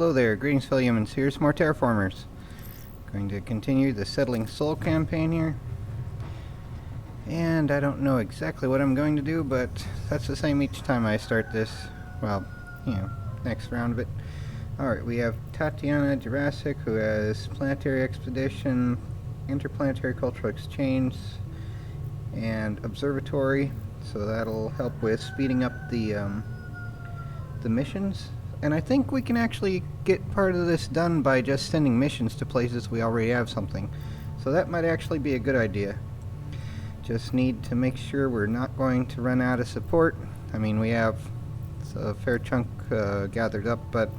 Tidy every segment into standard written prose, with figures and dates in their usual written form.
Hello there, greetings fellow humans, here's more Terraformers. Going to continue the Settling Soul campaign here. And I don't know exactly what I'm going to do, but that's the same each time I start this. Well, you know, next round of it. Alright, we have Tatiana Jurassic, who has Planetary Expedition, Interplanetary Cultural Exchange, and Observatory. So that'll help with speeding up the missions. And I think we can actually get part of this done by just sending missions to places we already have something. So that might actually be a good idea. Just need to make sure we're not going to run out of support. I mean, we have a fair chunk gathered up, but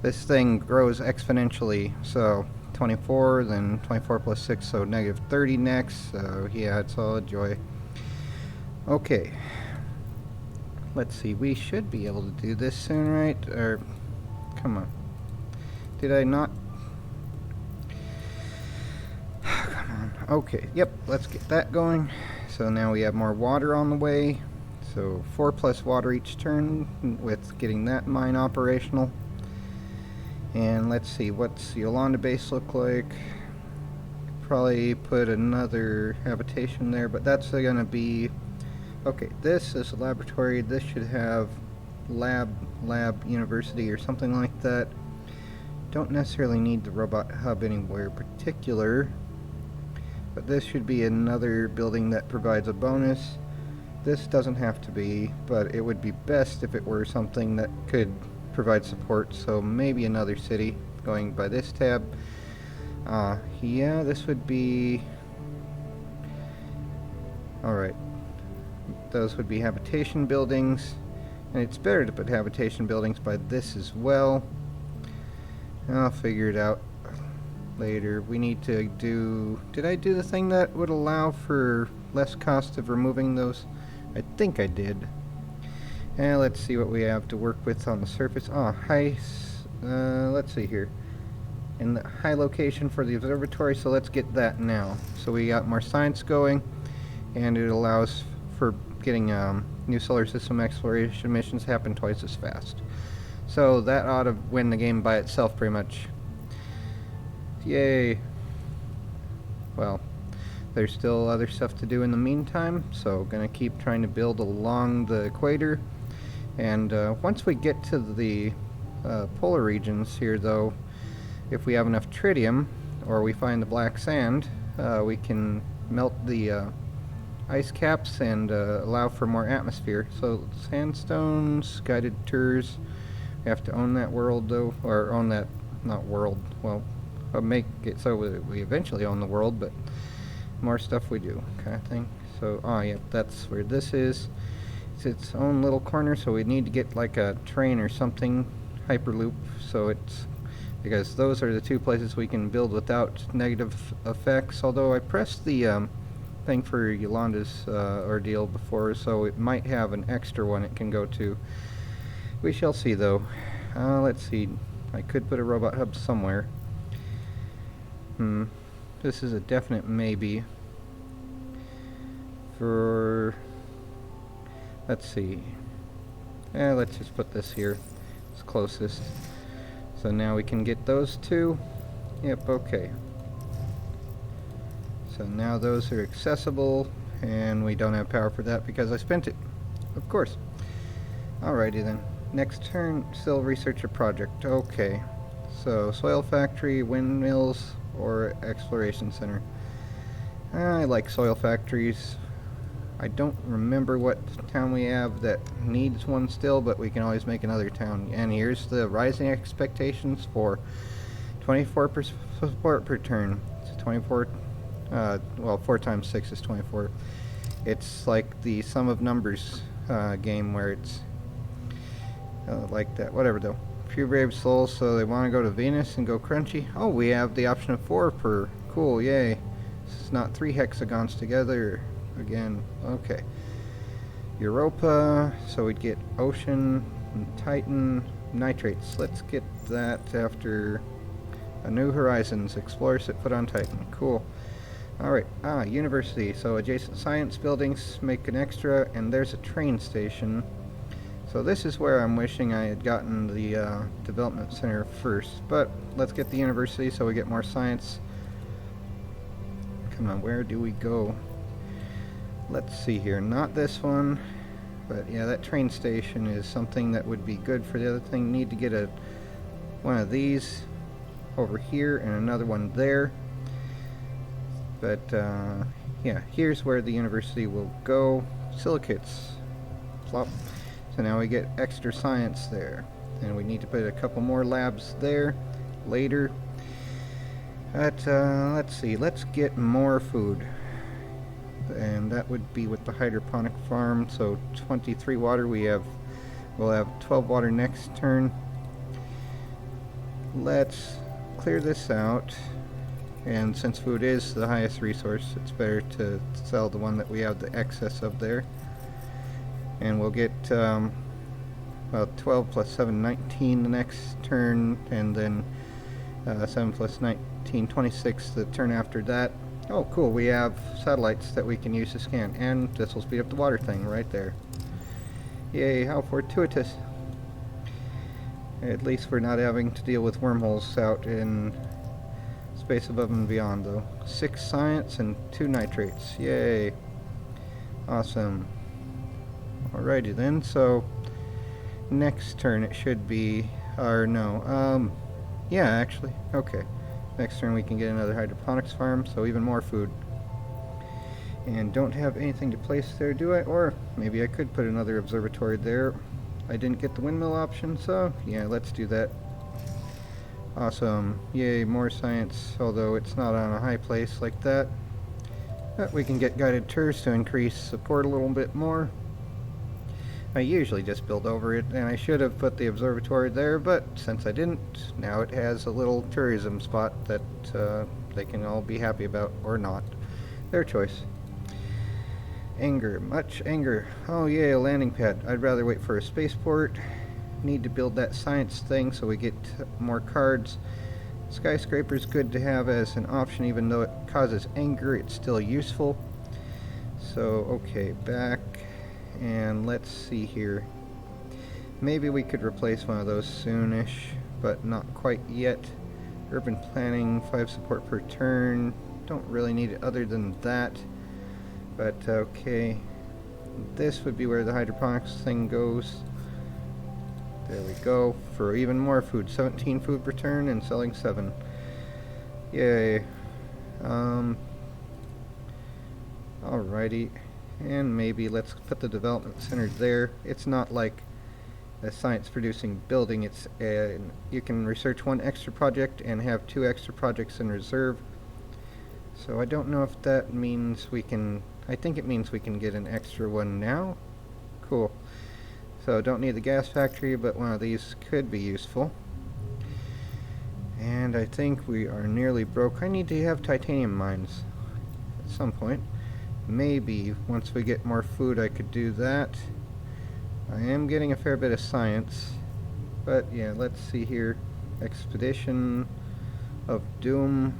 this thing grows exponentially. So 24, then 24 plus 6, so negative 30 next. So yeah, it's all a joy. Okay. Let's see, we should be able to do this soon, right? Or, come on. Did I not? Come on. Okay, yep, let's get that going. So now we have more water on the way. So 4 plus water each turn with getting that mine operational. And let's see, what's Yolanda base look like? Probably put another habitation there, but that's gonna be... Okay, this is a laboratory. This should have lab, university, or something like that. Don't necessarily need the robot hub anywhere particular, but this should be another building that provides a bonus. This doesn't have to be, but it would be best if it were something that could provide support, so maybe another city going by this tab. Yeah, this would be... Alright. Those would be habitation buildings, and it's better to put habitation buildings by this as well. I'll figure it out later. We need to do... Did I do the thing that would allow for less cost of removing those? I think I did. And let's see what we have to work with on the surface. Let's see here. In the high location for the observatory, so let's get that now. So we got more science going, and it allows for getting new solar system exploration missions happen twice as fast. So that ought to win the game by itself pretty much. Yay. Well, there's still other stuff to do in the meantime, so gonna keep trying to build along the equator. And once we get to the polar regions here though, if we have enough tritium, or we find the black sand, we can melt the ice caps and allow for more atmosphere. So sandstones, guided tours. We have to own that world though, or own that, not world, well, make it so we eventually own the world, but more stuff we do, kind of thing. So, yeah, that's where this is. It's its own little corner, so we need to get like a train or something, hyperloop, so it's, because those are the two places we can build without negative effects, although I pressed the thing for Yolanda's ordeal before, so it might have an extra one it can go to. We shall see though. Let's see, I could put a robot hub somewhere. This is a definite maybe. For, let's see, let's just put this here, it's closest. So now we can get those two. Yep, okay. So now those are accessible, and we don't have power for that because I spent it, of course. Alrighty then. Next turn, still research a project. Okay. So soil factory, windmills, or exploration center. I like soil factories. I don't remember what town we have that needs one still, but we can always make another town. And here's the rising expectations for 24% support per turn. It's 24. Well, 4 times 6 is 24. It's like the sum of numbers game where it's like that. Whatever though. Few brave souls, so they want to go to Venus and go crunchy. Oh, we have the option of 4 per. Cool, yay. This is not 3 hexagons together again. Okay. Europa, so we'd get Ocean, and Titan, Nitrates. Let's get that after a New Horizons. Explore set foot on Titan. Cool. Alright, university, so adjacent science buildings make an extra, and there's a train station. So this is where I'm wishing I had gotten the development center first, but let's get the university so we get more science. Come on, where do we go? Let's see here, not this one, but yeah, that train station is something that would be good for the other thing. Need to get one of these over here and another one there. But yeah, here's where the university will go. Silicates. Plop. So now we get extra science there. And we need to put a couple more labs there later. But let's see, let's get more food. And that would be with the hydroponic farm. So 23 water, we'll have 12 water next turn. Let's clear this out. And since food is the highest resource, it's better to sell the one that we have the excess of there. And we'll get well, 12 plus 7, 19 the next turn, and then 7 plus 19, 26 the turn after that. Oh, cool, we have satellites that we can use to scan, and this will speed up the water thing right there. Yay, how fortuitous. At least we're not having to deal with wormholes out in space above and beyond, though. 6 science and 2 nitrates. Yay. Awesome. Alrighty then, so next turn it should be, or no, yeah, actually, okay. Next turn we can get another hydroponics farm, so even more food. And don't have anything to place there, do I? Or maybe I could put another observatory there. I didn't get the windmill option, so yeah, let's do that. Awesome. Yay, more science, although it's not on a high place like that. But we can get guided tours to increase support a little bit more. I usually just build over it, and I should have put the observatory there, but since I didn't, now it has a little tourism spot that they can all be happy about, or not. Their choice. Anger. Much anger. Oh yay, a landing pad. I'd rather wait for a spaceport. Need to build that science thing so we get more cards. Skyscraper's good to have as an option, even though it causes anger, it's still useful. So, okay, back. And let's see here. Maybe we could replace one of those soonish, but not quite yet. Urban planning, 5 support per turn. Don't really need it other than that. But okay. This would be where the hydroponics thing goes. There we go. For even more food. 17 food per turn and selling 7. Yay. Alrighty. And maybe let's put the development center there. It's not like a science producing building. It's you can research 1 extra project and have 2 extra projects in reserve. So I don't know if that means we can, I think it means we can get an extra one now. Cool. So don't need the gas factory, but one of these could be useful. And I think we are nearly broke. I need to have titanium mines at some point. Maybe once we get more food I could do that. I am getting a fair bit of science, but yeah, let's see here. Expedition of Doom.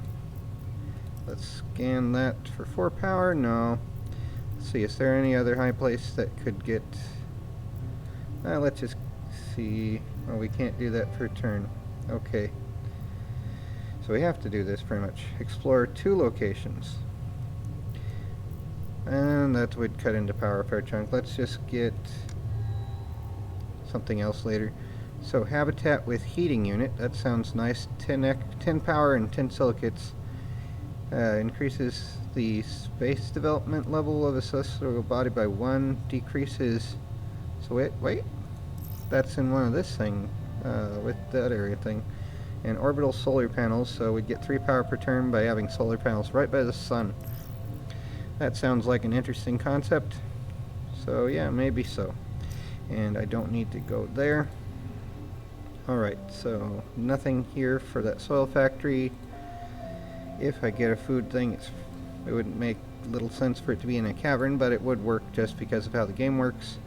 Let's scan that for 4 power. No. Let's see, is there any other high place that could get... let's just see. Oh, we can't do that per turn. Okay. So we have to do this pretty much. Explore 2 locations. And that would cut into power a fair chunk. Let's just get something else later. So habitat with heating unit. That sounds nice. 10 power and 10 silicates. Increases the space development level of a celestial body by 1. Decreases... So wait. That's in one of this thing. With that area thing. And orbital solar panels. So we'd get 3 power per turn by having solar panels right by the sun. That sounds like an interesting concept. So yeah, maybe so. And I don't need to go there. Alright, so nothing here for that soil factory. If I get a food thing, it wouldn't make little sense for it to be in a cavern, but it would work just because of how the game works.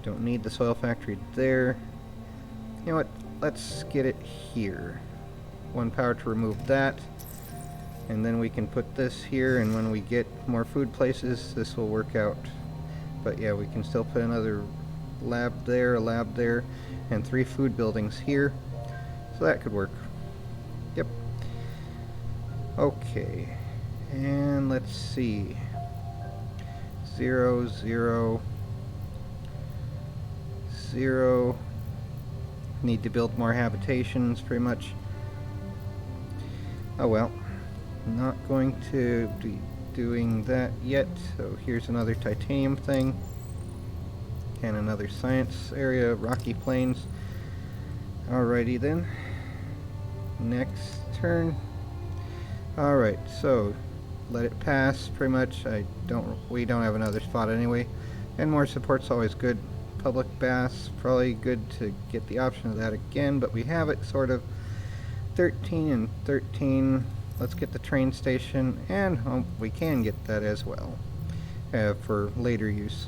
Don't need the soil factory there. You know what? Let's get it here. 1 power to remove that. And then we can put this here, and when we get more food places, this will work out. But yeah, we can still put another lab there, a lab there, and 3 food buildings here. So that could work. Yep. Okay. And let's see. 0, 0, 0. Need to build more habitations, pretty much. Oh well. Not going to be doing that yet. So here's another titanium thing. And another science area, rocky plains. Alrighty then. Next turn. Alright, so let it pass pretty much. We don't have another spot anyway. And more support's always good. Public baths, probably good to get the option of that again, but we have it sort of. 13 and 13. Let's get the train station, and we can get that as well for later use.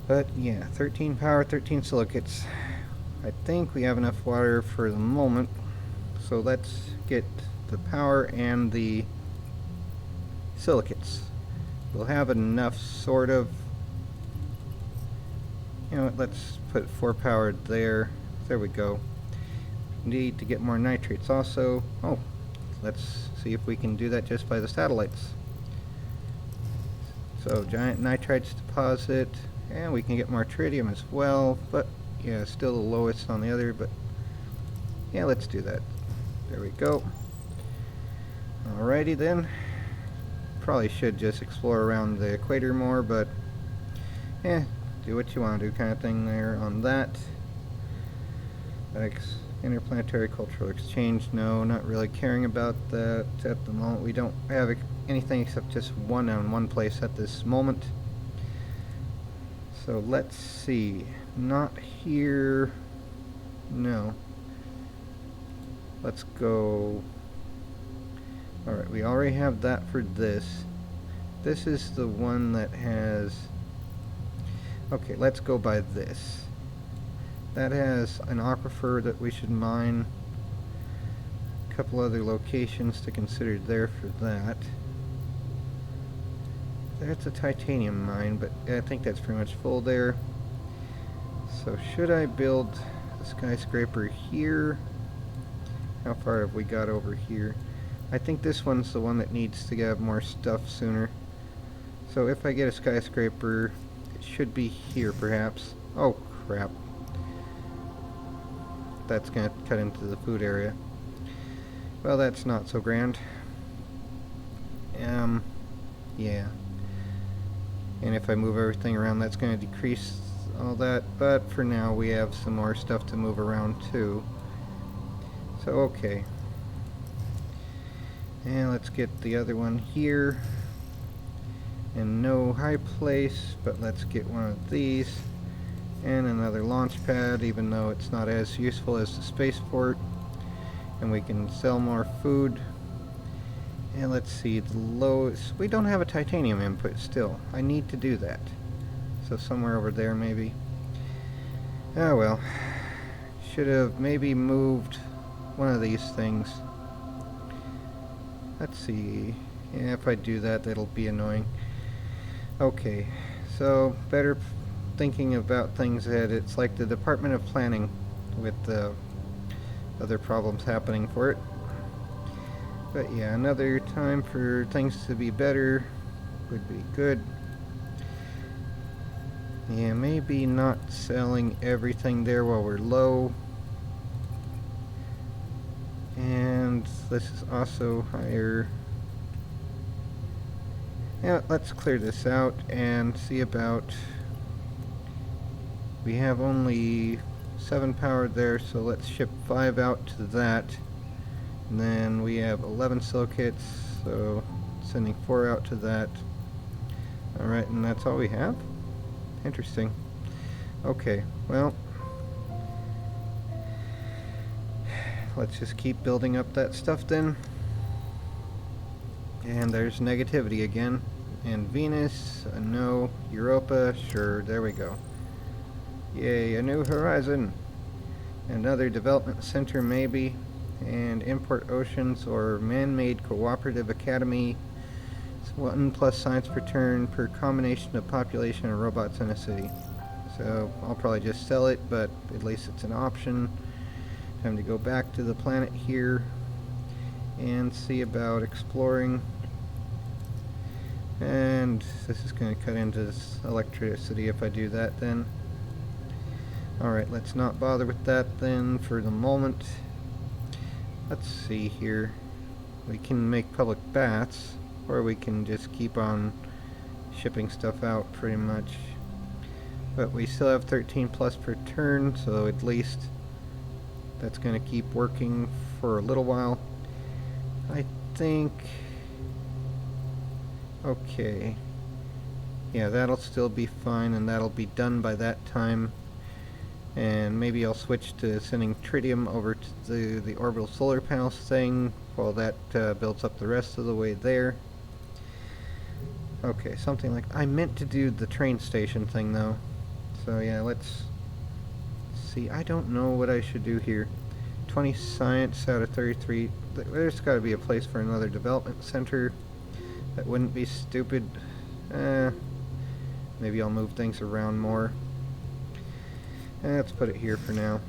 But yeah, 13 power, 13 silicates. I think we have enough water for the moment, so let's get the power and the silicates. We'll have enough, sort of. You know what, let's put 4 power there. There we go. Need to get more nitrates also. Oh, let's see if we can do that just by the satellites. So giant nitrites deposit, and we can get more tritium as well, but yeah, still the lowest on the other, but yeah, let's do that. There we go. Alrighty then. Probably should just explore around the equator more, but yeah, do what you want to do kind of thing there on that. Interplanetary cultural exchange, no, not really caring about that at the moment. We don't have anything except just one on one place at this moment. So let's see. Not here. No. Let's go. Alright, we already have that for this. This is the one that has. Okay, let's go by this. That has an aquifer that we should mine. A couple other locations to consider there for that. That's a titanium mine, but I think that's pretty much full there. So should I build a skyscraper here? How far have we got over here? I think this one's the one that needs to get more stuff sooner. So if I get a skyscraper, it should be here perhaps. Oh crap. That's going to cut into the food area. Well, that's not so grand. Yeah. And if I move everything around, that's going to decrease all that. But for now, we have some more stuff to move around too. So, okay. And let's get the other one here. And no high place, but let's get one of these. And another launch pad, even though it's not as useful as the spaceport. And we can sell more food. And let's see, the lowest. We don't have a titanium input still. I need to do that. So somewhere over there maybe. Oh well. Should have maybe moved one of these things. Let's see. Yeah, if I do that, that'll be annoying. Okay, so better thinking about things ahead. It's like the Department of Planning with the other problems happening for it. But yeah, another time for things to be better would be good. Yeah, maybe not selling everything there while we're low. And this is also higher. Yeah, let's clear this out and see about. We have only 7 power there, so let's ship 5 out to that. And then we have 11 silicates, so sending 4 out to that. Alright, and that's all we have? Interesting. Okay, well, let's just keep building up that stuff then. And there's negativity again. And Venus, no. Europa, sure, there we go. Yay, a new horizon. Another development center maybe. And import oceans or man-made cooperative academy. It's 1+ science per turn per combination of population and robots in a city. So I'll probably just sell it, but at least it's an option. Time to go back to the planet here and see about exploring. And this is going to cut into this electricity if I do that then. Alright, let's not bother with that then for the moment. Let's see here. We can make public baths, or we can just keep on shipping stuff out pretty much. But we still have 13 plus per turn, so at least that's going to keep working for a little while. I think... okay. Yeah, that'll still be fine, and that'll be done by that time. And maybe I'll switch to sending tritium over to the orbital solar panels thing while that builds up the rest of the way there. Okay, something like... I meant to do the train station thing though. So yeah, let's see. I don't know what I should do here. 20 science out of 33. There's got to be a place for another development center. That wouldn't be stupid. Maybe I'll move things around more. Let's put it here for now.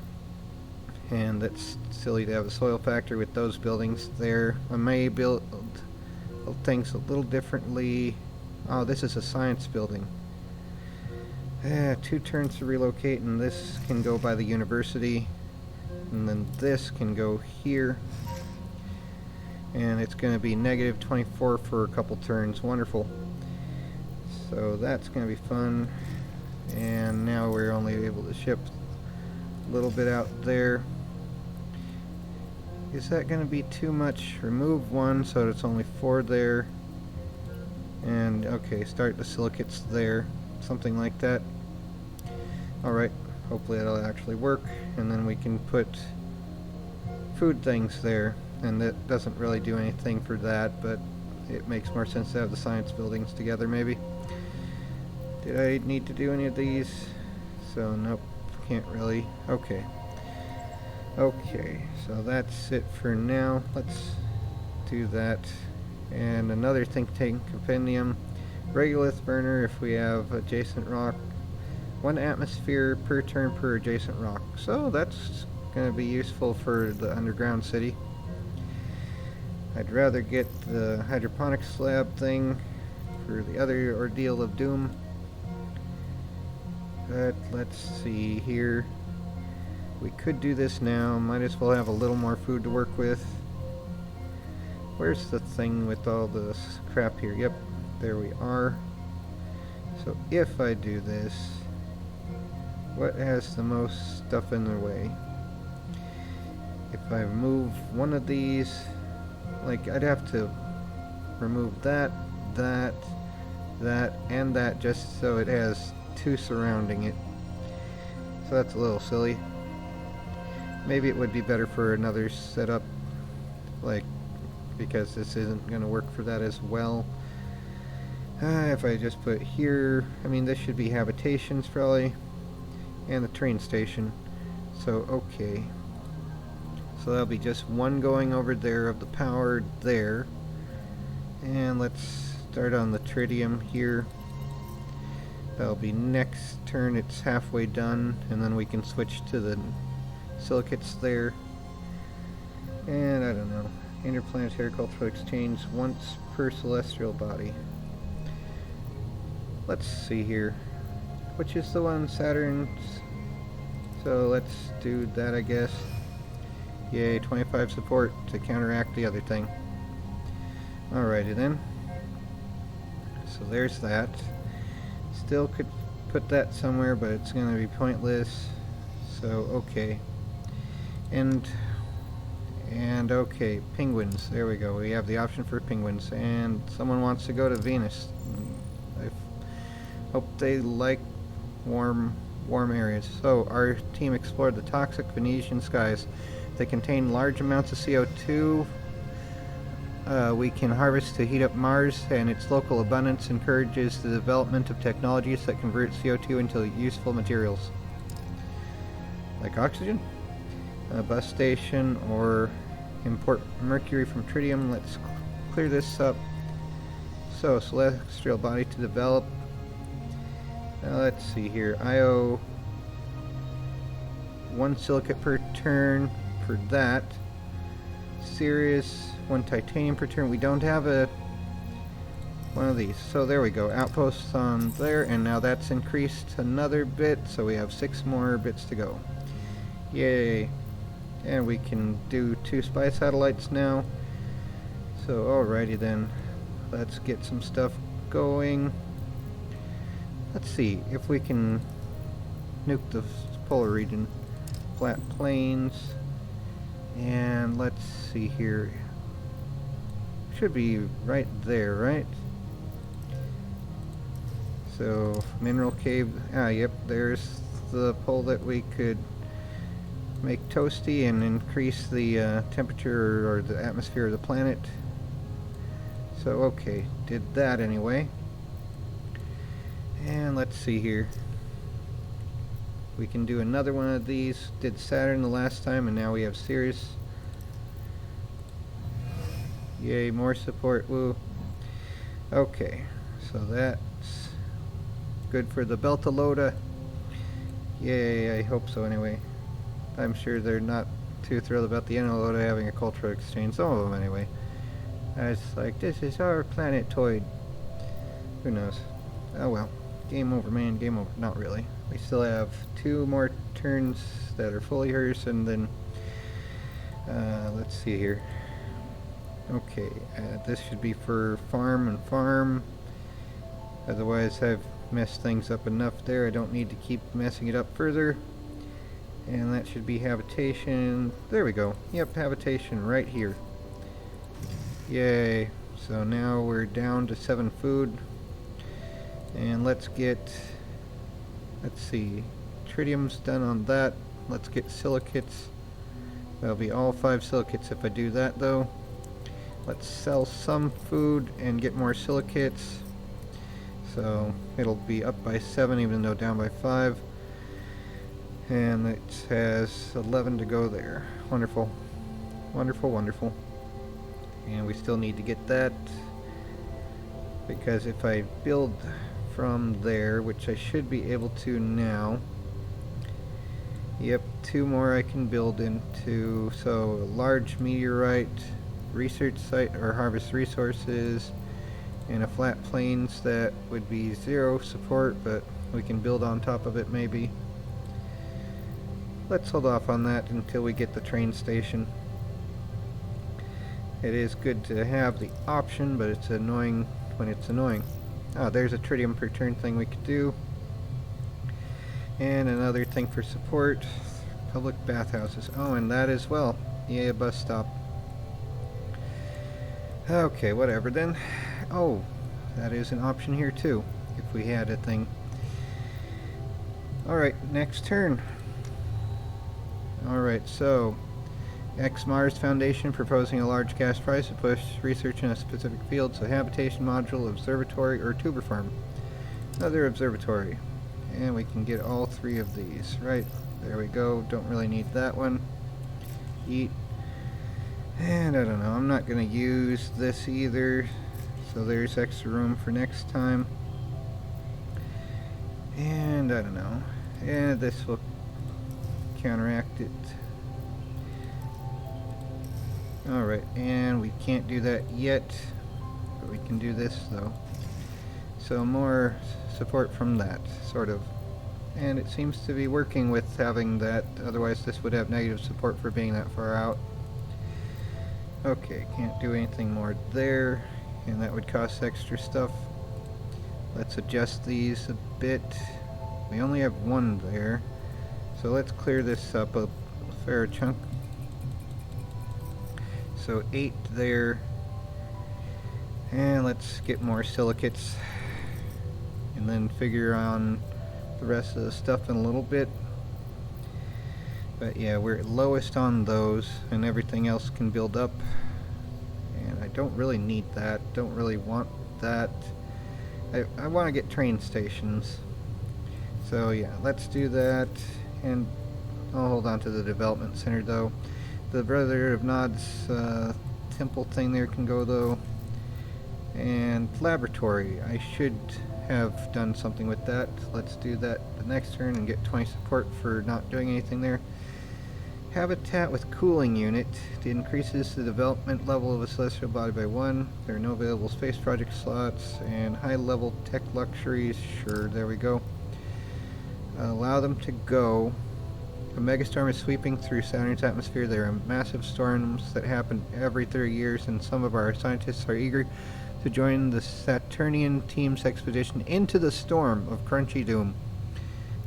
And that's silly to have a soil factory with those buildings there. I may build things a little differently. Oh, this is a science building. 2 turns to relocate, and this can go by the university. And then this can go here. And it's going to be negative 24 for a couple turns. Wonderful. So that's going to be fun. And now we're only able to ship a little bit out there. Is that going to be too much? Remove 1 so it's only 4 there. And okay, start the silicates there. Something like that. Alright, hopefully that'll actually work. And then we can put food things there. And that doesn't really do anything for that, but it makes more sense to have the science buildings together maybe. Did I need to do any of these? So nope, can't really. Okay. Okay, so that's it for now. Let's do that. And another think tank compendium. Regolith burner if we have adjacent rock. 1 atmosphere per turn per adjacent rock. So that's going to be useful for the underground city. I'd rather get the hydroponic slab thing for the other ordeal of doom. But let's see here. We could do this now. Might as well have a little more food to work with. Where's the thing with all this crap here? Yep, there we are. So if I do this, what has the most stuff in the way? If I move one of these, like I'd have to remove that, that, and that just so it has 2 surrounding it. So that's a little silly. Maybe it would be better for another setup, like, because this isn't going to work for that as well. If I just put here, I mean this should be habitations probably, and the train station. So okay. So that'll be just 1 going over there of the power there. And let's start on the tritium here. That'll be next turn. It's halfway done, and then we can switch to the silicates there. And I don't know. Interplanetary cultural exchange once per celestial body. Let's see here. Which is the one? Saturn's. So let's do that, I guess. Yay, 25 support to counteract the other thing. Alrighty then. So there's that. Still could put that somewhere, but it's going to be pointless. So, okay. And okay, penguins. There we go. We have the option for penguins. And someone wants to go to Venus. I hope they like warm areas. So, our team explored the toxic Venetian skies. They contain large amounts of CO2. We can harvest to heat up Mars, and its local abundance encourages the development of technologies that convert CO2 into useful materials. Like oxygen? A bus station, or import mercury from tritium. Let's clear this up. So, celestial body to develop. Let's see here. IO 1 silicate per turn for that. Sirius 1 titanium per turn. We don't have one of these. So there we go. Outposts on there, and now that's increased another bit, so we have 6 more bits to go. Yay. And we can do 2 spy satellites now. So alrighty then. Let's get some stuff going. Let's see if we can nuke the polar region. Flat plains. And let's see here. Should be right there, right? So, mineral cave. Yep, there's the pole that we could make toasty and increase the temperature or the atmosphere of the planet. So, okay, did that anyway. And let's see here. We can do another one of these. Did Saturn the last time, and now we have Sirius. Yay, more support, woo. Okay, so that's good for the Beltalota. Yay, I hope so anyway. I'm sure they're not too thrilled about the Enelota having a cultural exchange, some of them anyway. I was like, this is our planetoid. Who knows? Oh well. Game over, man. Game over. Not really. We still have 2 more turns that are fully hers, and then let's see here. Okay, this should be for farm and farm. Otherwise, I've messed things up enough there. I don't need to keep messing it up further. And that should be habitation. There we go. Yep, habitation right here. Yay. So now we're down to 7 food. And let's see, tritium's done on that. Let's get silicates. That'll be all 5 silicates if I do that though. Let's sell some food and get more silicates. So it'll be up by 7 even though down by 5. And it has 11 to go there. Wonderful. Wonderful, wonderful. And we still need to get that, because if I build from there, which I should be able to now. Yep, 2 more I can build into. So a large meteorite research site or harvest resources, and a flat plains that would be 0 support, but we can build on top of it maybe. Let's hold off on that until we get the train station. It is good to have the option, but it's annoying when it's annoying. Oh, there's a tritium per turn thing we could do. And another thing for support. Public bathhouses. Oh, and that as well. Yay, a bus stop. Okay, whatever then. Oh, that is an option here too, if we had a thing. Alright, next turn. Alright, so Mars Foundation proposing a large cash prize to push research in a specific field, so habitation module, observatory, or tuber farm. Another observatory. And we can get all 3 of these. Right, there we go. Don't really need that one. Eat. And I don't know, I'm not going to use this either, so there's extra room for next time. And I don't know. And this will counteract it. Alright, and we can't do that yet, but we can do this though. So more support from that, sort of. And it seems to be working with having that, otherwise this would have negative support for being that far out. Okay, can't do anything more there, and that would cost extra stuff. Let's adjust these a bit. We only have 1 there, so let's clear this up a fair chunk. So 8 there, and let's get more silicates, and then figure on the rest of the stuff in a little bit. But yeah, we're lowest on those, and everything else can build up, and I don't really need that, don't really want that. I want to get train stations, so yeah, let's do that. And I'll hold on to the development center though. The Brother of Nod's temple thing there can go though. And laboratory, I should have done something with that. Let's do that the next turn and get 20 support for not doing anything there. Habitat with cooling unit. It increases the development level of a celestial body by 1. There are no available space project slots and high level tech luxuries. Sure, there we go. Allow them to go. A megastorm is sweeping through Saturn's atmosphere. There are massive storms that happen every 30 years, and some of our scientists are eager to join the Saturnian team's expedition into the storm of Crunchy Doom.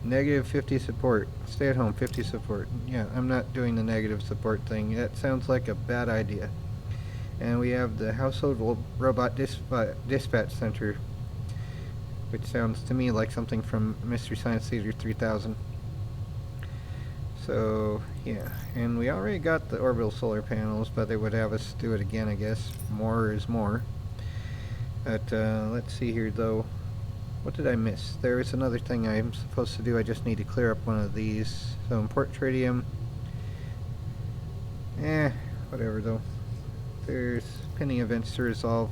Negative 50 support. Stay at home, 50 support. Yeah, I'm not doing the negative support thing. That sounds like a bad idea. And we have the Household Robot Dispatch Center, which sounds to me like something from Mystery Science Theater 3000. So, yeah, and we already got the orbital solar panels, but they would have us do it again, I guess. More is more. But, let's see here, though. What did I miss? There is another thing I'm supposed to do. I just need to clear up one of these. So, import tritium. Whatever, though. There's pending events to resolve.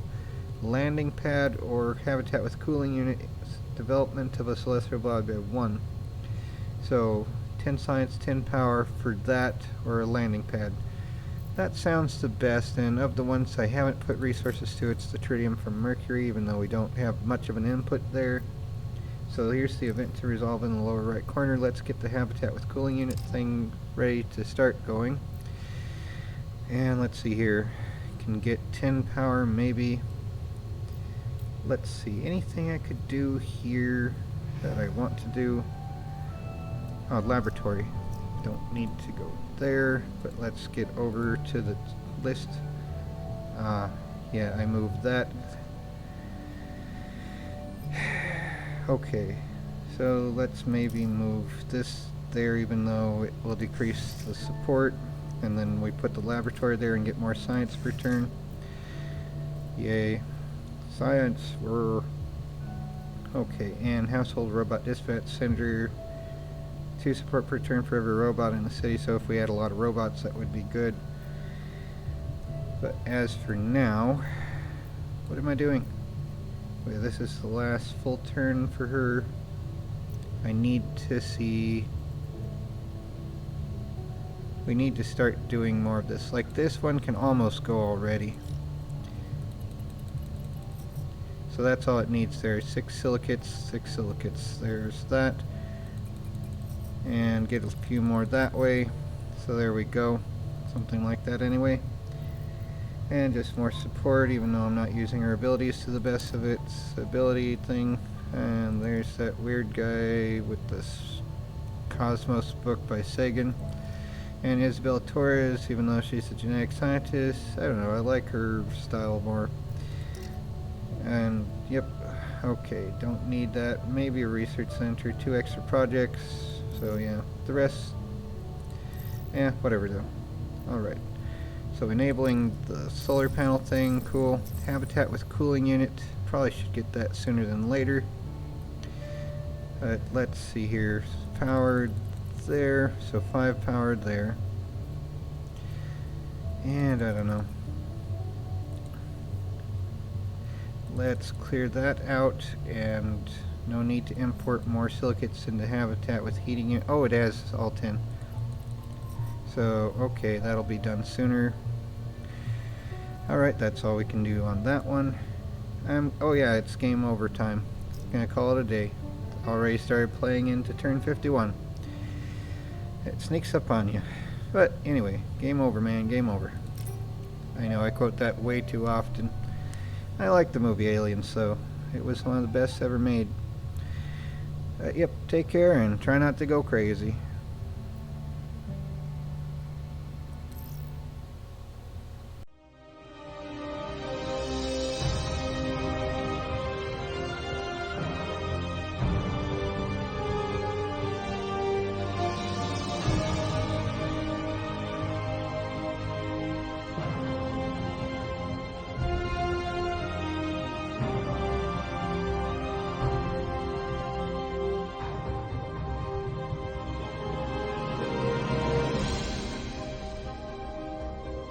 Landing pad or habitat with cooling unit. Development of a celestial body by 1. So, 10 science, 10 power for that, or a landing pad. That sounds the best, and of the ones I haven't put resources to, it's the tritium from Mercury, even though we don't have much of an input there. So here's the event to resolve in the lower right corner. Let's get the habitat with cooling unit thing ready to start going. And let's see here. Can get 10 power, maybe. Let's see, anything I could do here that I want to do? Oh, laboratory. Don't need to go there, but let's get over to the list. Yeah, I moved that. Okay, so let's maybe move this there, even though it will decrease the support. And then we put the laboratory there and get more science per turn. Yay. Science, we're... Okay, and Household Robot Dispatch Center. 2 support per turn for every robot in the city, so if we had a lot of robots that would be good. But as for now, what am I doing? Wait, this is the last full turn for her. I need to see... We need to start doing more of this. Like, this one can almost go already. So that's all it needs there. 6 silicates, 6 silicates. There's that. And get a few more that way. So there we go. Something like that anyway. And just more support, even though I'm not using her abilities to the best of its ability thing. And there's that weird guy with this Cosmos book by Sagan. And Isabella Torres, even though she's a genetic scientist, I don't know, I like her style more. And, yep, okay, don't need that. Maybe a research center, 2 extra projects. So yeah, the rest, whatever though. Alright, so enabling the solar panel thing, cool. Habitat with cooling unit, probably should get that sooner than later. Let's see here, powered there, so 5 powered there. And I don't know. Let's clear that out, and no need to import more silicates into habitat with heating it. Oh, it has all 10. So, okay, that'll be done sooner. Alright, that's all we can do on that one. Oh yeah, it's game over time. Gonna call it a day. Already started playing into turn 51. It sneaks up on you. But anyway, game over, man, game over. I know I quote that way too often. I like the movie Aliens, so it was one of the best ever made. Yep, take care and try not to go crazy.